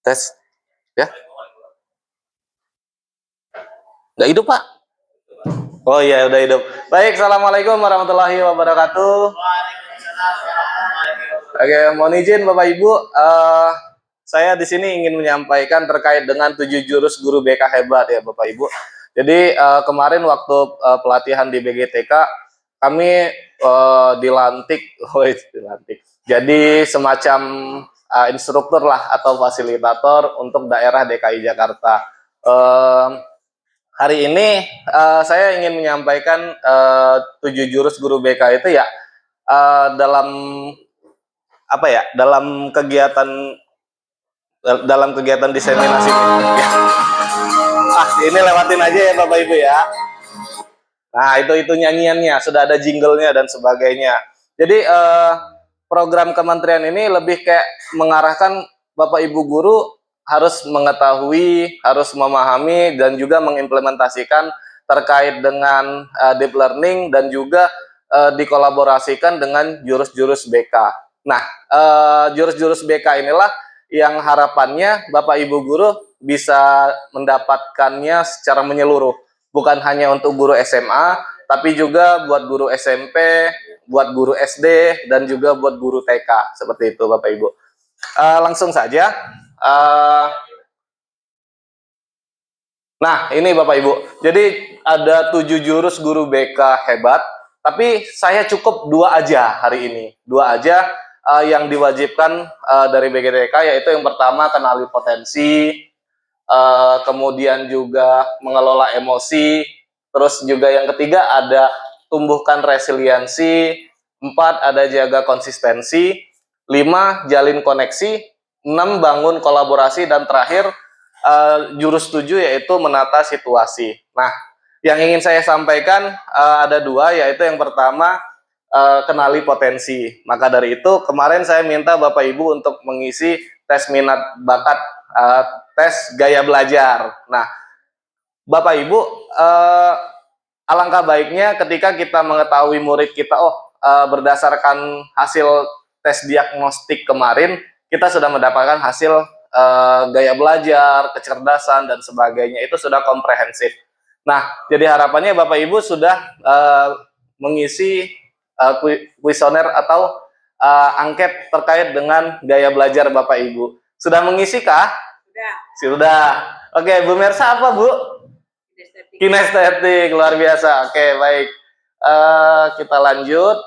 Tes, ya. Nggak hidup, Pak? Oh iya, udah hidup. Baik, assalamualaikum warahmatullahi wabarakatuh. Oke, mohon izin Bapak Ibu, saya di sini ingin menyampaikan terkait dengan 7 jurus guru BK hebat ya Bapak Ibu. Jadi kemarin waktu pelatihan di BGTK kami dilantik, dilantik. Jadi semacam instruktur lah atau fasilitator untuk daerah DKI Jakarta. Hari ini saya ingin menyampaikan 7 jurus guru BK itu ya dalam apa ya, dalam kegiatan diseminasi ini. Ini lewatin aja ya Bapak Ibu ya. Nah, itu nyanyiannya, sudah ada jinglenya dan sebagainya. Jadi program kementerian ini lebih kayak mengarahkan Bapak Ibu guru harus mengetahui, harus memahami dan juga mengimplementasikan terkait dengan deep learning dan juga dikolaborasikan dengan jurus-jurus BK. Nah, jurus-jurus BK inilah yang harapannya Bapak Ibu guru bisa mendapatkannya secara menyeluruh. Bukan hanya untuk guru SMA, tapi juga buat guru SMP, buat guru SD, dan juga buat guru TK. Seperti itu Bapak Ibu. Langsung saja. Nah, ini Bapak Ibu. Jadi ada 7 jurus guru BK hebat, tapi saya cukup 2 aja hari ini. 2 aja yang diwajibkan dari BGTK, yaitu yang pertama kenali potensi, kemudian juga mengelola emosi, terus juga yang ketiga ada tumbuhkan resiliensi, 4 ada jaga konsistensi, 5 jalin koneksi, 6 bangun kolaborasi, dan terakhir jurus 7 yaitu menata situasi. Nah, yang ingin saya sampaikan ada 2, yaitu yang pertama kenali potensi. Maka dari itu kemarin saya minta Bapak Ibu untuk mengisi tes minat bakat, tes gaya belajar. Nah, Bapak Ibu, alangkah baiknya ketika kita mengetahui murid kita, berdasarkan hasil tes diagnostik kemarin, kita sudah mendapatkan hasil gaya belajar, kecerdasan, dan sebagainya. Itu sudah komprehensif. Nah, jadi harapannya Bapak Ibu sudah mengisi kuesioner atau angket terkait dengan gaya belajar Bapak Ibu. Sudah mengisi kah? Sudah. Oke, Bu Mersa apa Bu? Kinestetik, luar biasa. Oke, baik. Kita lanjut.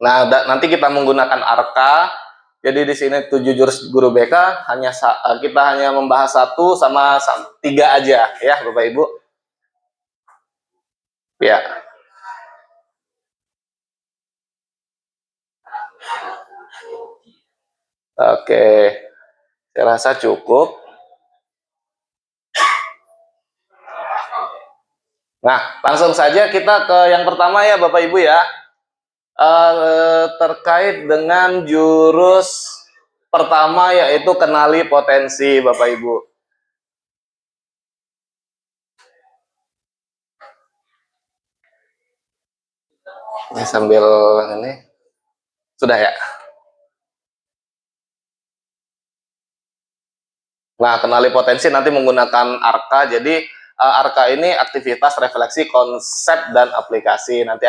Nah, nanti kita menggunakan ARKA. Jadi di sini 7 jurus guru BK kita hanya membahas 1 sama 3 aja ya, Bapak Ibu. Ya. Oke. Saya rasa cukup. Nah, langsung saja kita ke yang pertama ya Bapak Ibu ya. Terkait dengan jurus pertama yaitu kenali potensi Bapak Ibu. Ini sambil ini sudah ya. Nah, kenali potensi nanti menggunakan ARKA. Jadi ARKA ini aktivitas refleksi konsep dan aplikasi. Nanti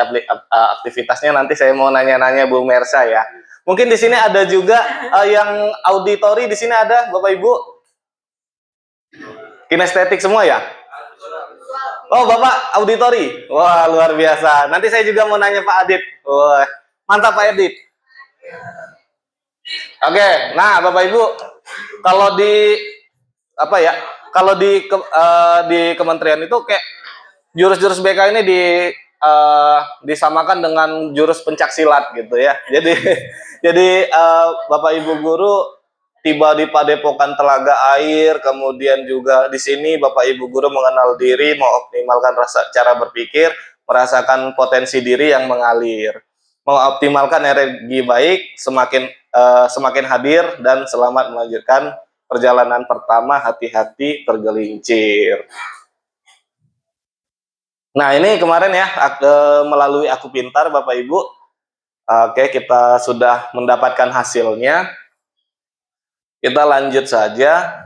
aktivitasnya nanti saya mau nanya-nanya Bu Mersa ya. Mungkin di sini ada juga yang auditori, di sini ada Bapak Ibu. Kinestetik semua ya? Oh, Bapak auditori. Wah, luar biasa. Nanti saya juga mau nanya Pak Adit. Wah, mantap Pak Adit. Oke, nah Bapak Ibu, kalau di apa ya? Kalau di kementerian itu kayak jurus-jurus BK ini disamakan dengan jurus pencaksilat gitu ya. Jadi Bapak Ibu guru tiba di Padepokan Telaga Air, kemudian juga di sini Bapak Ibu guru mengenal diri, mengoptimalkan cara berpikir, merasakan potensi diri yang mengalir, mengoptimalkan energi baik, semakin hadir dan selamat melanjutkan perjalanan pertama, hati-hati tergelincir. Nah, ini kemarin ya melalui Aku Pintar Bapak Ibu. Oke, kita sudah mendapatkan hasilnya. Kita lanjut saja.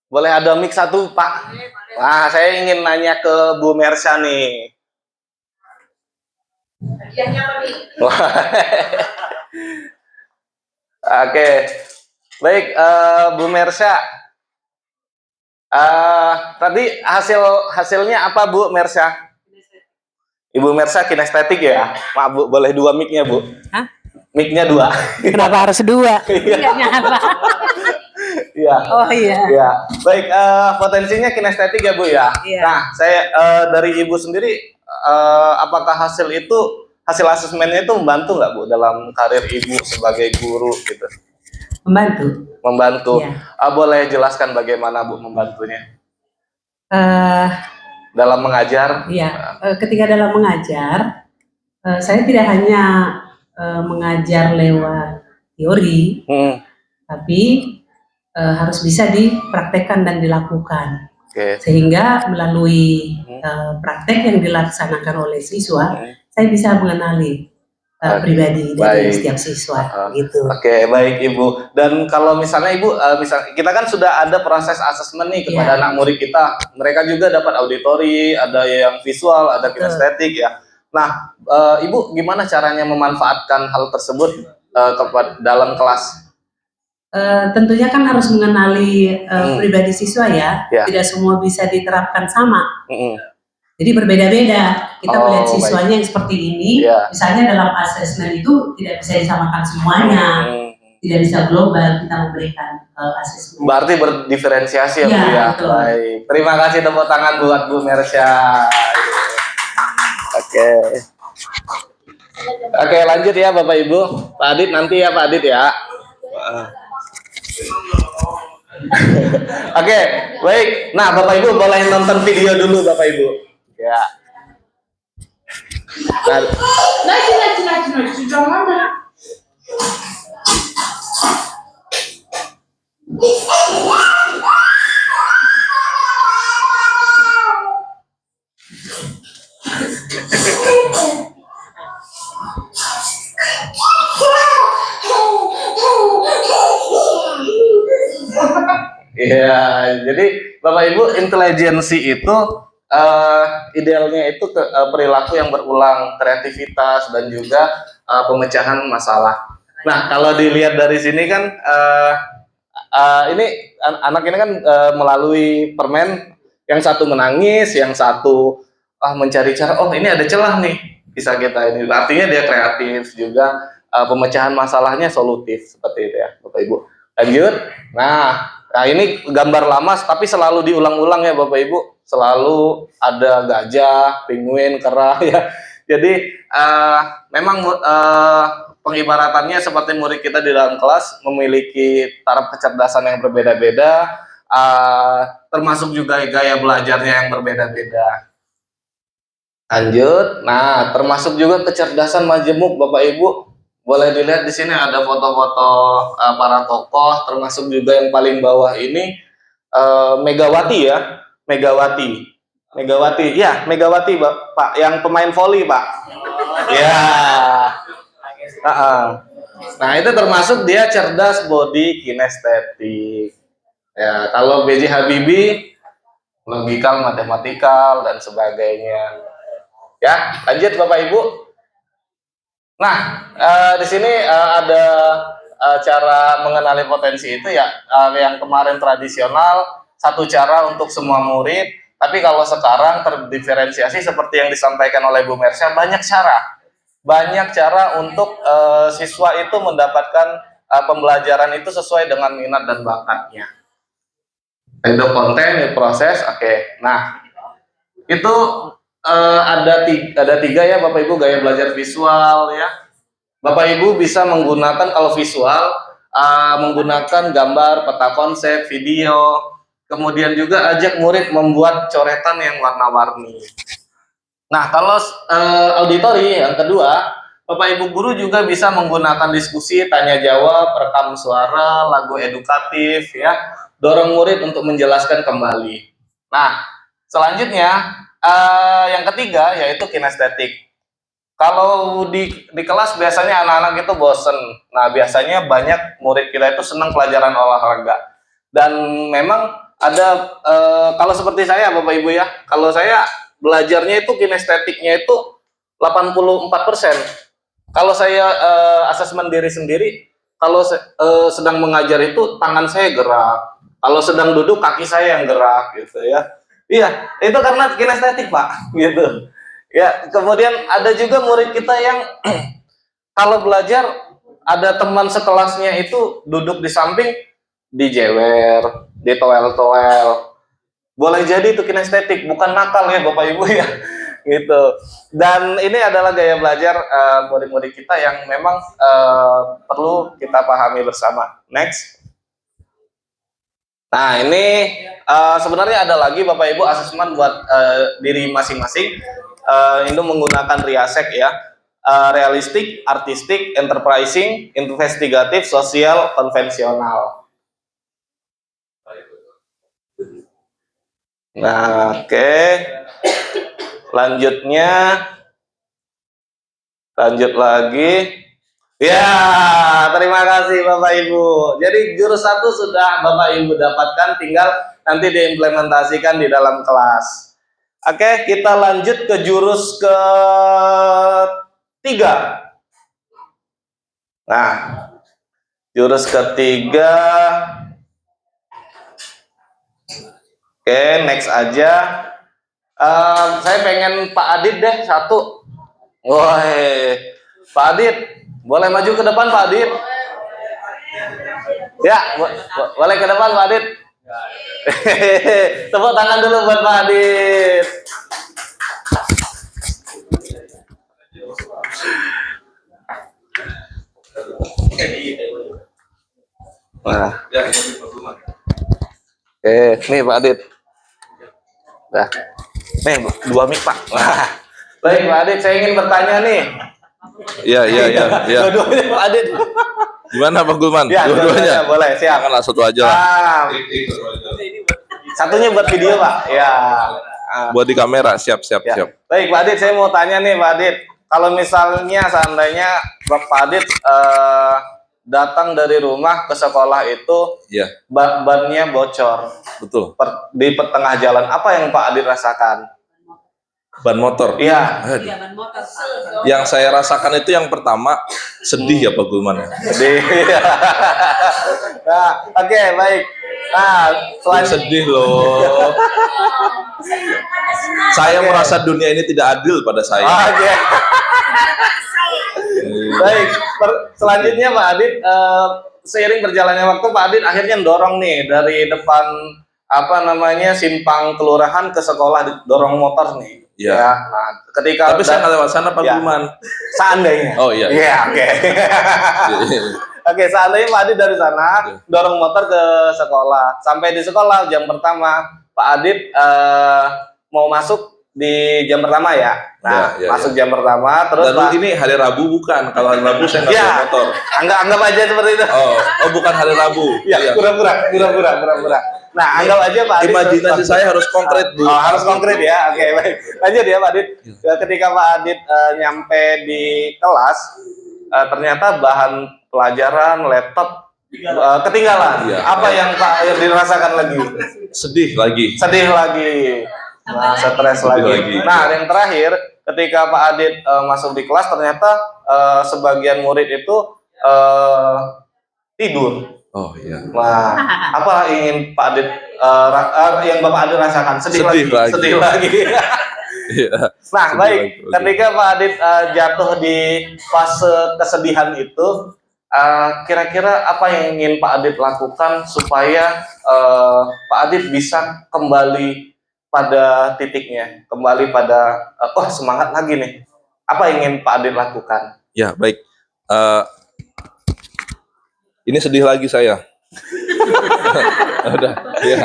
Boleh ada mic satu, Pak? Nah, saya ingin nanya ke Bu Mersha nih. Oke, baik Bu Mersha. Tadi hasilnya apa Bu Mersha? Ibu Mersha kinestetik ya? Maaf Bu, boleh 2 mic-nya Bu? Hah? Mic-nya 2. Kenapa harus 2? Iya nyala. Iya. Oh iya. Iya. Baik, potensinya kinestetik ya Bu ya. Iya. Nah, saya dari Ibu sendiri, apakah hasil asesmennya itu membantu nggak Bu dalam karir Ibu sebagai guru gitu? Membantu. Membantu. Iya. Boleh jelaskan bagaimana Bu membantunya? Dalam mengajar? Iya. Ketika dalam mengajar, saya tidak hanya mengajar lewat teori, tapi harus bisa dipraktekkan dan dilakukan. Sehingga melalui praktek yang dilaksanakan oleh siswa, saya bisa mengenali pribadi dari setiap siswa, gitu. Oke, baik Ibu. Dan kalau misalnya Ibu, kita kan sudah ada proses asesmen nih kepada anak murid kita. Mereka juga dapat auditori, ada yang visual, ada kinestetik ya. Nah, Ibu gimana caranya memanfaatkan hal tersebut dalam kelas? Tentunya kan harus mengenali pribadi siswa ya. Tidak semua bisa diterapkan sama. Jadi berbeda-beda. Kita melihat siswanya yang seperti ini, misalnya dalam asesmen itu tidak bisa disamakan semuanya, tidak bisa global kita memberikan asesmen. Berarti berdiferensiasi ya Bu ya. Baik. Terima kasih, tepuk tangan buat Bu Mersha. Oke, lanjut ya Bapak Ibu. Pak Adit nanti ya Pak Adit ya. Oke, baik. Nah Bapak Ibu boleh nonton video dulu Bapak Ibu. Ya. Iya, jadi Bapak Ibu intelijensi itu idealnya itu perilaku yang berulang, kreativitas dan juga pemecahan masalah. Nah, kalau dilihat dari sini kan ini anak ini kan melalui permen, yang satu menangis, yang satu mencari cara, oh ini ada celah nih, bisa kita ini. Artinya dia kreatif juga, pemecahan masalahnya solutif seperti itu ya, Bapak Ibu. Lanjut. Nah ini gambar lama tapi selalu diulang-ulang ya Bapak Ibu. Selalu ada gajah, penguin, kera ya. Jadi memang pengibaratannya seperti murid kita di dalam kelas memiliki taraf kecerdasan yang berbeda-beda, termasuk juga gaya belajarnya yang berbeda-beda. Lanjut. Nah, termasuk juga kecerdasan majemuk Bapak Ibu. Boleh dilihat di sini ada foto-foto para tokoh, termasuk juga yang paling bawah ini Megawati ya, Megawati, ya Megawati Pak, yang pemain voli Pak. Ya. Nah itu termasuk dia cerdas body kinestetik. Ya, kalau B.J. Habibie logikal, matematikal dan sebagainya. Ya, lanjut Bapak Ibu. Nah, di sini ada cara mengenali potensi itu ya, yang kemarin tradisional satu cara untuk semua murid, tapi kalau sekarang terdiferensiasi seperti yang disampaikan oleh Bu Mersha, banyak cara untuk siswa itu mendapatkan pembelajaran itu sesuai dengan minat dan bakatnya. Itu konten, proses, oke. Nah, itu ada tiga ya Bapak Ibu gaya belajar visual ya. Bapak Ibu bisa menggunakan kalau visual menggunakan gambar, peta konsep, video, kemudian juga ajak murid membuat coretan yang warna-warni. Nah kalau auditori yang kedua, Bapak Ibu guru juga bisa menggunakan diskusi, tanya jawab, rekam suara, lagu edukatif ya, dorong murid untuk menjelaskan kembali. Nah Selanjutnya yang ketiga yaitu kinestetik. Kalau di kelas biasanya anak-anak itu bosen. Nah, biasanya banyak murid kita itu senang pelajaran olahraga. Dan memang ada kalau seperti saya Bapak Ibu ya, kalau saya belajarnya itu kinestetiknya itu 84%. Kalau saya asesmen diri sendiri, kalau sedang mengajar itu tangan saya gerak. Kalau sedang duduk kaki saya yang gerak gitu ya. Iya, itu karena kinestetik, Pak, gitu. Ya, kemudian ada juga murid kita yang kalau belajar ada teman sekelasnya itu duduk di samping, dijewer, ditoel-toel. Boleh jadi itu kinestetik, bukan nakal ya Bapak Ibu ya. Gitu. Dan ini adalah gaya belajar murid-murid kita yang memang perlu kita pahami bersama. Next. Nah, ini sebenarnya ada lagi Bapak Ibu asesmen buat diri masing-masing. Ini menggunakan RIASEC ya. Realistik, artistik, enterprising, investigatif, sosial, konvensional. Nah, oke. Lanjut lagi. Ya, terima kasih Bapak Ibu. Jadi jurus 1 sudah Bapak Ibu dapatkan, tinggal nanti diimplementasikan di dalam kelas. Oke, kita lanjut ke jurus ketiga. Nah, jurus ketiga. Oke, next aja. Saya pengen Pak Adit deh satu. Woi, Pak Adit, boleh maju ke depan Pak Adit? Ya, boleh ke depan Pak Adit. Tepuk tangan dulu buat Pak Adit. Nah. Nih Pak Adit. Nah. Nih, 2 mic Pak. Wah. Baik Pak Adit, saya ingin bertanya nih. Iya. Dua-duanya Pak Adit. Gimana Pak Gulman? Ya, dua-duanya boleh, siap. Janganlah satu aja lah. Satunya buat video Pak. Ya. Buat di kamera, siap. Baik Pak Adit, saya mau tanya nih Pak Adit. Kalau misalnya seandainya Pak Adit datang dari rumah ke sekolah itu, ya, bannya bocor. Betul. Di tengah jalan, apa yang Pak Adit rasakan? Ban motor. Iya. ban motor. Yang saya rasakan itu yang pertama sedih ya Pak Gulman. Sedih. Nah, oke, baik. Nah, selain sedih loh. Saya merasa dunia ini tidak adil pada saya. Oke. Baik, selanjutnya Pak Adit, seiring berjalannya waktu Pak Adit akhirnya dorong nih dari depan simpang kelurahan ke sekolah, dorong motor nih. Ya. Nah, ketika tapi saya nggak lewat sana Pak Gulman. Seandainya. Oh iya. Iya, oke. Oke, seandainya Pak Adit dari sana dorong motor ke sekolah. Sampai di sekolah jam pertama, Pak Adit mau masuk di jam pertama ya. Nah, masuk jam pertama terus Pak, ini hari Rabu bukan? Kalau hari Rabu saya nggak bawa motor. Anggap aja seperti itu. Oh bukan hari Rabu. Ya, pura-pura. Nah, anggap aja Pak Adit. Imajinasi saya harus konkret, Bu. Oh, harus konkret ya. Oke, baik. Lanjut ya Pak Adit. Ketika Pak Adit nyampe di kelas, ternyata bahan pelajaran laptop ketinggalan. Apa yang Pak Adit dirasakan lagi? Sedih lagi. Nah, stres lagi. Nah, yang terakhir, ketika Pak Adit masuk di kelas, ternyata sebagian murid itu tidur. Oh iya. Nah, apa ingin Pak Adit yang Bapak Adit rasakan? Sedih lagi. Nah, baik. Ketika Pak Adit jatuh di fase kesedihan itu, kira-kira apa yang ingin Pak Adit lakukan supaya Pak Adit bisa kembali pada titiknya, kembali pada semangat lagi nih. Apa yang ingin Pak Adit lakukan? Ya, baik. Ini sedih lagi saya. Udah, ya.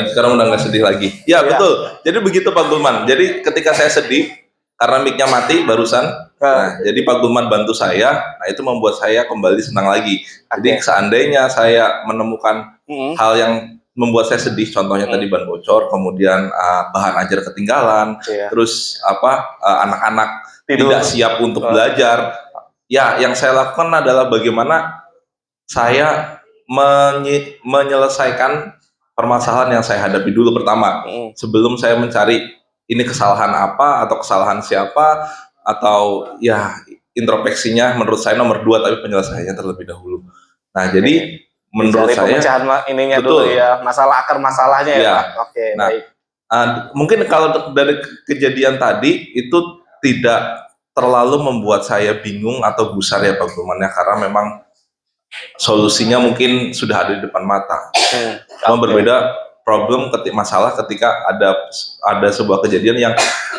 Sekarang udah nggak sedih lagi. Ya, betul. Jadi begitu Pak Gulman. Jadi ketika saya sedih karena mic-nya mati barusan, nah, jadi Pak Gulman bantu saya. Nah, itu membuat saya kembali senang lagi. Jadi seandainya saya menemukan hal yang membuat saya sedih. Contohnya tadi ban bocor, kemudian bahan ajar ketinggalan, terus anak-anak tidak siap untuk belajar. Ya, yang saya lakukan adalah bagaimana saya menyelesaikan permasalahan yang saya hadapi dulu pertama, sebelum saya mencari ini kesalahan apa atau kesalahan siapa, atau ya introspeksinya menurut saya nomor 2, tapi penyelesaiannya terlebih dahulu. Nah, jadi menurut saya pemecahan ininya betul, dulu ya, masalah akar masalahnya ya, Pak. Oke, nah, baik. Mungkin kalau dari kejadian tadi itu tidak terlalu membuat saya bingung atau gusar ya Pak Gulman, karena memang solusinya mungkin sudah ada di depan mata. Cuma berbeda masalah ketika ada sebuah kejadian yang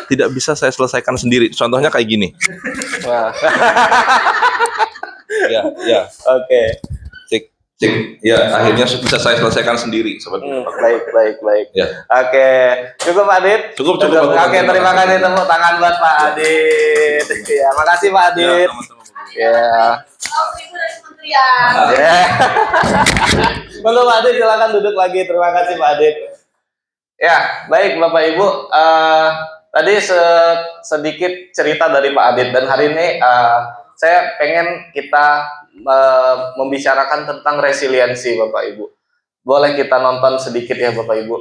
tidak bisa saya selesaikan sendiri. Contohnya kayak gini. Ya. Oke. Ya, akhirnya bisa saya selesaikan sendiri seperti itu. Baik. Ya. Oke, cukup Adit. Cukup. Oke, terima kasih, tepuk tangan buat Pak Adit. Ya, makasih Pak Adit. Ya. Untuk Pak Adit silakan duduk lagi. Terima kasih Pak Adit. Ya, baik Bapak Ibu. Tadi sedikit cerita dari Pak Adit, dan hari ini saya pengen kita membicarakan tentang resiliensi Bapak Ibu. Boleh kita nonton sedikit ya Bapak Ibu?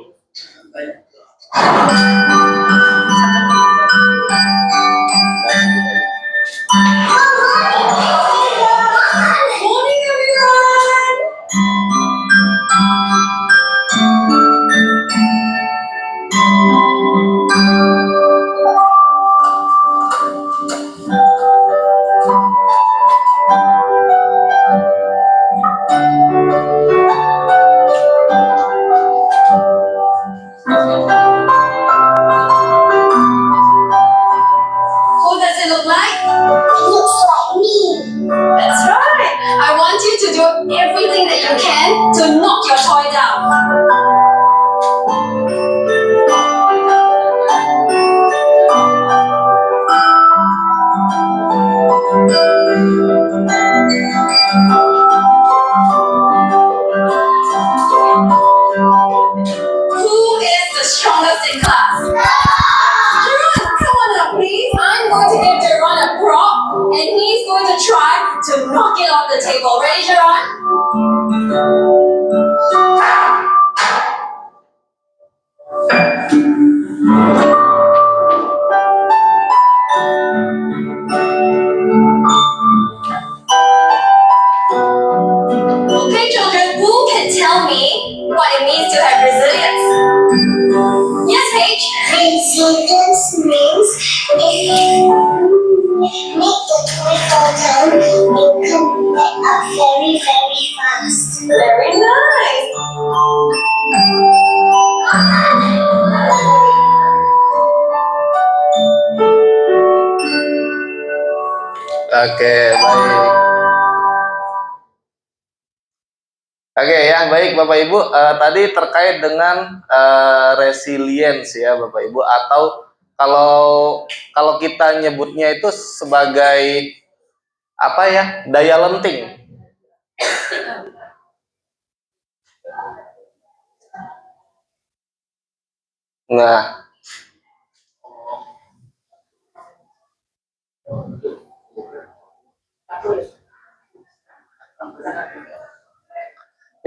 Baik Bapak Ibu, tadi terkait dengan resilience ya Bapak Ibu, atau kalau kita nyebutnya itu sebagai apa ya, daya lenting. Nah,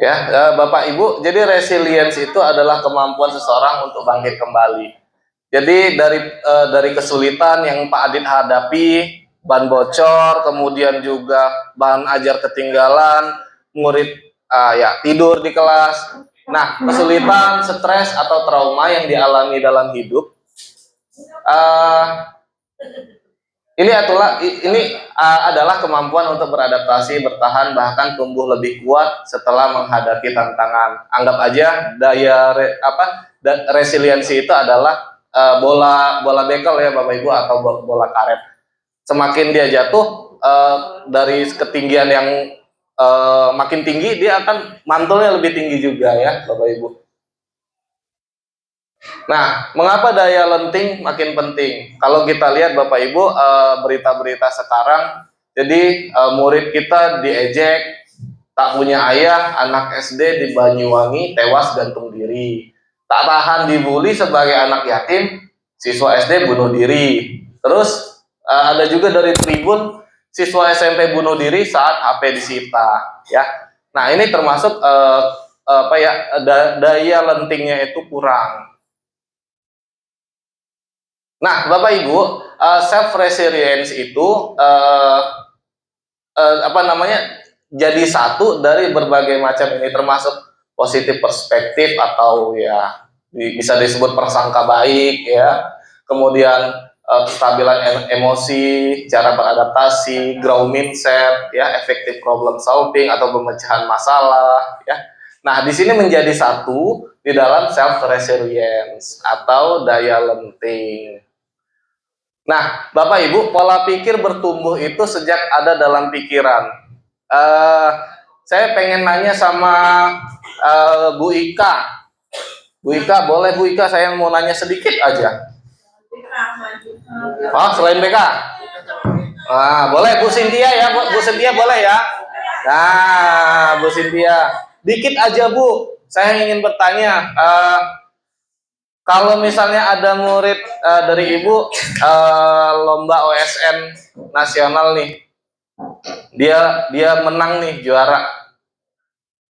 ya Bapak Ibu, jadi resilience itu adalah kemampuan seseorang untuk bangkit kembali. Jadi dari kesulitan yang Pak Adit hadapi, ban bocor, kemudian juga bahan ajar ketinggalan, murid tidur di kelas. Nah, kesulitan, stres atau trauma yang dialami dalam hidup, ini adalah kemampuan untuk beradaptasi, bertahan, bahkan tumbuh lebih kuat setelah menghadapi tantangan. Anggap aja resiliensi itu adalah bola bekel ya Bapak Ibu, atau bola karet. Semakin dia jatuh dari ketinggian yang makin tinggi, dia akan mantulnya lebih tinggi juga ya Bapak Ibu. Nah, mengapa daya lenting makin penting? Kalau kita lihat Bapak Ibu, berita-berita sekarang, jadi murid kita diejek, Tak punya ayah, anak SD di Banyuwangi tewas gantung diri. Tak tahan dibully sebagai anak yatim, siswa SD bunuh diri. Terus ada juga dari Tribun, siswa SMP bunuh diri saat HP disita. Ya, nah ini termasuk apa ya, daya lentingnya itu kurang. Nah, Bapak Ibu, self resilience itu apa namanya, jadi satu dari berbagai macam ini, termasuk positif perspektif atau ya bisa disebut prasangka baik ya, kemudian kestabilan emosi, cara beradaptasi, growth mindset ya, effective problem solving atau pemecahan masalah ya. Nah, di sini menjadi satu di dalam self resilience atau daya lenting. Nah, Bapak Ibu, pola pikir bertumbuh itu sejak ada dalam pikiran. Saya pengen nanya sama Bu Ika. Bu Ika, boleh Bu Ika, saya mau nanya sedikit aja. Oh, selain BK? Boleh Bu Cynthia ya, Bu Cynthia boleh ya? Nah, Bu Cynthia, dikit aja Bu. Saya ingin bertanya, kalau misalnya ada murid dari Ibu lomba OSN nasional nih, dia menang nih, juara.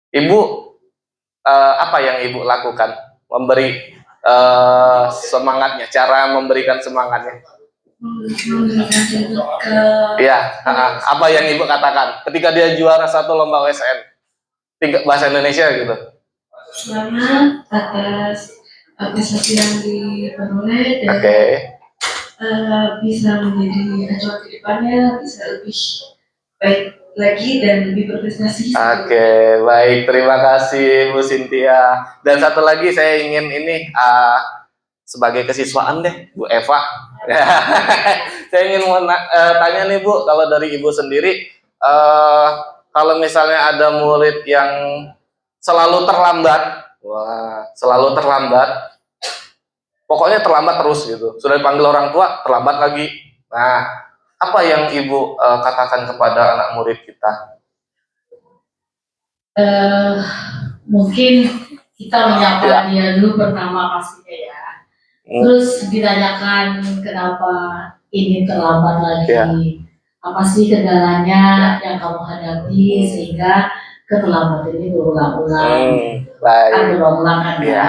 Ibu apa yang Ibu lakukan? Memberi semangatnya, cara memberikan semangatnya. Iya, apa yang Ibu katakan ketika dia juara satu lomba OSN bahasa Indonesia gitu? Selamat atas prestasi yang diperoleh dan bisa menjadi acuan ke depannya, bisa lebih baik lagi dan lebih berprestasi. Baik, terima kasih Bu Cynthia. Dan satu lagi saya ingin ini sebagai kesiswaan deh, Bu Eva. Saya ingin tanya nih Bu, kalau dari Ibu sendiri, kalau misalnya ada murid yang selalu terlambat, selalu terlambat, pokoknya terlambat terus gitu, sudah dipanggil orang tua terlambat lagi. Nah, apa yang Ibu katakan kepada anak murid kita? Mungkin kita menyapa dia dulu pertama pastinya ya. Terus ditanyakan kenapa ini terlambat lagi, apa sih kendalanya yang kamu hadapi sehingga keterlambatan ini berulang-ulang. Berulang-ulang kan ya.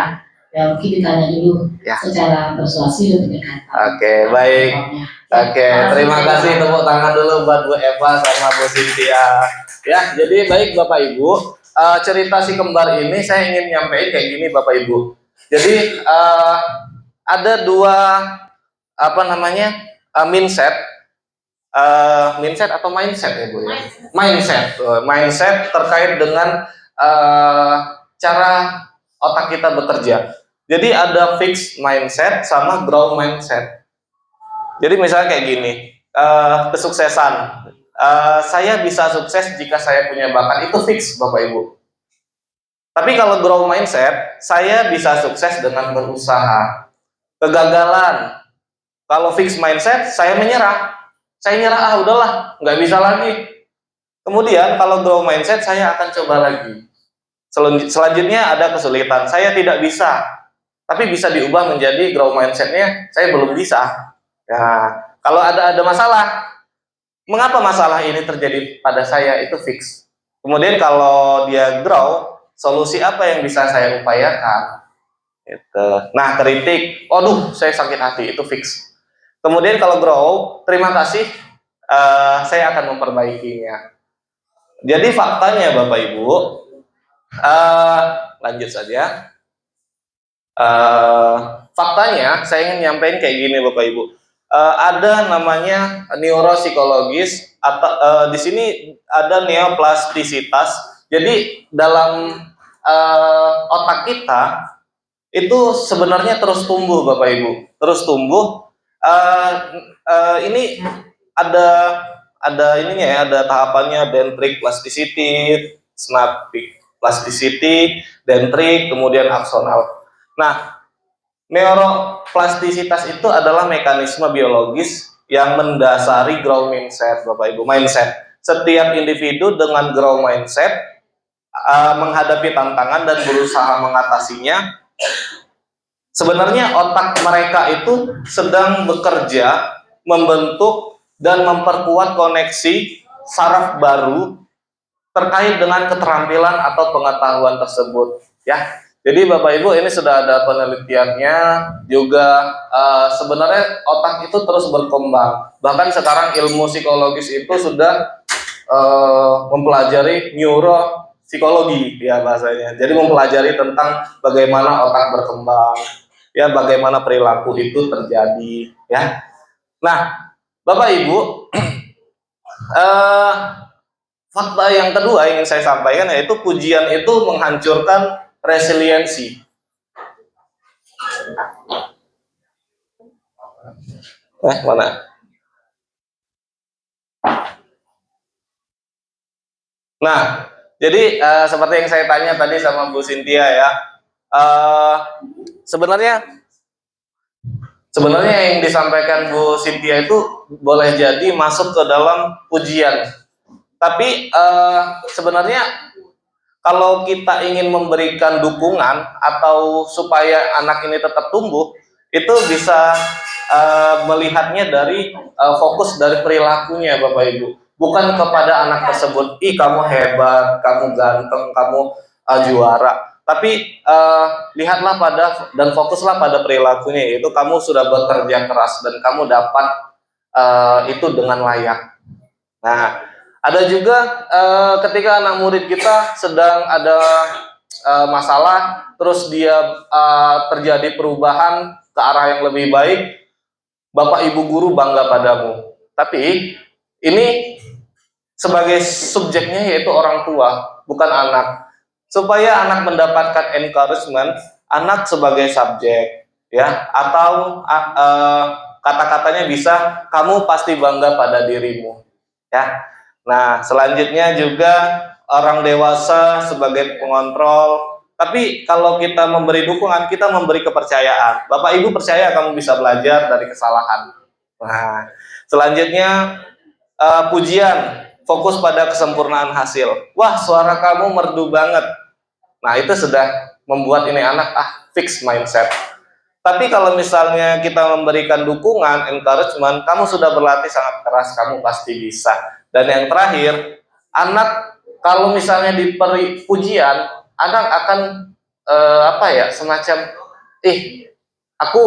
Ya mungkin ditanya dulu secara persuasi dan pendekatan. Baik. Terima kasih, tepuk tangan dulu buat Bu Eva sama Bu Cynthia. Ya, jadi baik Bapak Ibu, cerita si kembar ini saya ingin nyampein kayak gini Bapak Ibu. Jadi ada dua apa namanya mindset atau mindset ya Bu ya? Mindset terkait dengan cara otak kita bekerja. Jadi ada fixed mindset sama growth mindset. Jadi misalnya kayak gini, kesuksesan. Saya bisa sukses jika saya punya bakat, itu fix Bapak Ibu. Tapi kalau growth mindset, saya bisa sukses dengan berusaha. Kegagalan. Kalau fixed mindset, saya menyerah. Saya nyerah, udahlah, nggak bisa lagi. Kemudian kalau growth mindset, saya akan coba lagi. Selanjutnya ada kesulitan, saya tidak bisa. Tapi bisa diubah menjadi growth mindsetnya, saya belum bisa. Ya, kalau ada masalah, mengapa masalah ini terjadi pada saya, itu fix. Kemudian kalau dia grow, solusi apa yang bisa saya upayakan? Gitu. Nah, kritik, waduh, saya sakit hati, itu fix. Kemudian kalau grow, terima kasih, saya akan memperbaikinya. Jadi faktanya Bapak Ibu, lanjut saja. Faktanya saya ingin nyampein kayak gini Bapak Ibu. Ada namanya neuropsikologis atau di sini ada neoplastisitas. Jadi dalam otak kita itu sebenarnya terus tumbuh Bapak Ibu, terus tumbuh. Ini ada ininya ya, ada tahapannya: dendritic plasticity, synaptic plasticity, dendritic, kemudian axonal. Nah, neuroplastisitas itu adalah mekanisme biologis yang mendasari growth mindset, Bapak Ibu. Mindset. Setiap individu dengan growth mindset menghadapi tantangan dan berusaha mengatasinya, sebenarnya otak mereka itu sedang bekerja membentuk dan memperkuat koneksi saraf baru terkait dengan keterampilan atau pengetahuan tersebut, ya. Jadi Bapak Ibu, ini sudah ada penelitiannya juga. Sebenarnya otak itu terus berkembang. Bahkan sekarang ilmu psikologis itu sudah mempelajari neuropsikologi, ya bahasanya. Jadi mempelajari tentang bagaimana otak berkembang, ya, bagaimana perilaku itu terjadi, ya. Nah, Bapak Ibu, fakta yang kedua yang ingin saya sampaikan yaitu pujian itu menghancurkan resiliensi. Mana? Nah, jadi seperti yang saya tanya tadi sama Bu Cynthia, ya, sebenarnya yang disampaikan Bu Cynthia itu boleh jadi masuk ke dalam pujian. Tapi sebenarnya kalau kita ingin memberikan dukungan atau supaya anak ini tetap tumbuh, itu bisa melihatnya dari fokus dari perilakunya, Bapak Ibu. Bukan kepada anak tersebut, ih kamu hebat, kamu ganteng, kamu juara. Tapi lihatlah pada dan fokuslah pada perilakunya, yaitu kamu sudah bekerja keras dan kamu dapat itu dengan layak. Nah, ada juga ketika anak murid kita sedang ada masalah, terus dia terjadi perubahan ke arah yang lebih baik, Bapak Ibu guru bangga padamu. Tapi ini sebagai subjeknya yaitu orang tua, bukan anak. Supaya anak mendapatkan encouragement, anak sebagai subjek, ya, atau kata-katanya bisa, kamu pasti bangga pada dirimu, ya. Nah, selanjutnya juga orang dewasa sebagai pengontrol. Tapi kalau kita memberi dukungan, kita memberi kepercayaan. Bapak Ibu percaya kamu bisa belajar dari kesalahan. Nah, selanjutnya pujian, fokus pada kesempurnaan hasil. Wah, suara kamu merdu banget. Nah, itu sudah membuat ini anak fix mindset. Tapi kalau misalnya kita memberikan dukungan, encouragement, kamu sudah berlatih sangat keras, kamu pasti bisa. Dan yang terakhir, anak kalau misalnya diberi pujian, anak akan semacam, aku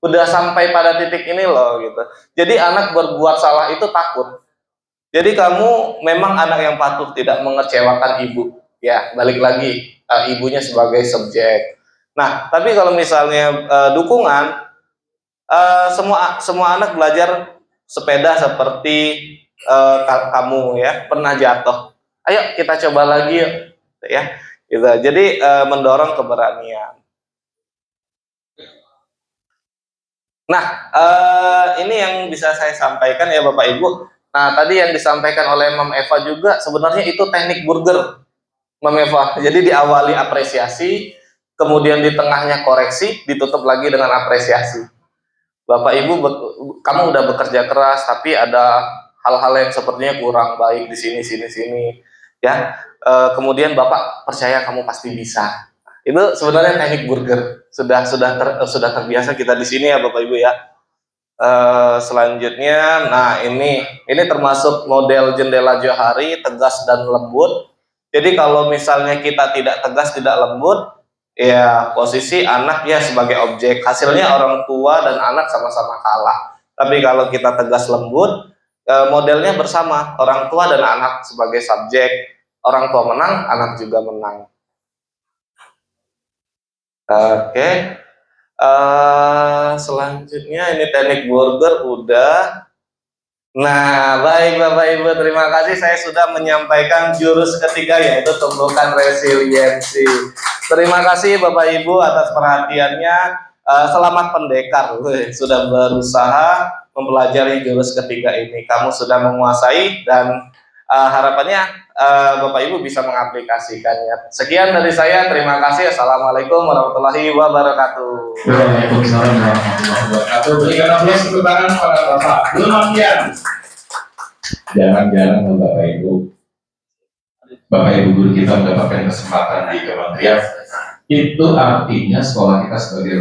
udah sampai pada titik ini loh, gitu. Jadi anak berbuat salah itu takut. Jadi kamu memang anak yang patuh, tidak mengecewakan ibu. Ya, balik lagi, ibunya sebagai subjek. Nah, tapi kalau misalnya dukungan, semua anak belajar sepeda seperti kamu, ya, pernah jatuh. Ayo kita coba lagi, ya. Gitu. Jadi mendorong keberanian. Nah, ini yang bisa saya sampaikan, ya Bapak Ibu. Nah, tadi yang disampaikan oleh Mam Eva juga sebenarnya itu teknik burger, Mam Eva. Jadi diawali apresiasi, kemudian di tengahnya koreksi, ditutup lagi dengan apresiasi. Bapak Ibu, kamu udah bekerja keras, tapi ada hal-hal yang sepertinya kurang baik di sini, ya. Kemudian Bapak percaya kamu pasti bisa. Itu sebenarnya teknik burger. Sudah terbiasa kita di sini, ya Bapak Ibu, ya. Selanjutnya, nah ini termasuk model jendela Johari, tegas dan lembut. Jadi kalau misalnya kita tidak tegas, tidak lembut, ya posisi anak ya sebagai objek, hasilnya orang tua dan anak sama-sama kalah. Tapi kalau kita tegas lembut, modelnya bersama, orang tua dan anak sebagai subjek, orang tua menang, anak juga menang. Oke. Selanjutnya ini teknik burger udah. Nah, baik Bapak Ibu, terima kasih. Saya sudah menyampaikan jurus ketiga, yaitu tumbuhkan resiliensi. Terima kasih Bapak Ibu atas perhatiannya. Selamat pendekar, sudah berusaha mempelajari jurus ketiga ini. Kamu sudah menguasai dan harapannya Bapak Ibu bisa mengaplikasikannya. Sekian dari saya, terima kasih. Assalamualaikum warahmatullahi wabarakatuh. Waalaikumsalam warahmatullahi wabarakatuh. Berikan aplaus tepuk tangan pada Bapak Nurmansyah. Jangan-jangan Bapak Ibu Bapak Ibu guru kita mendapatkan kesempatan di kementerian, itu artinya sekolah kita sebagai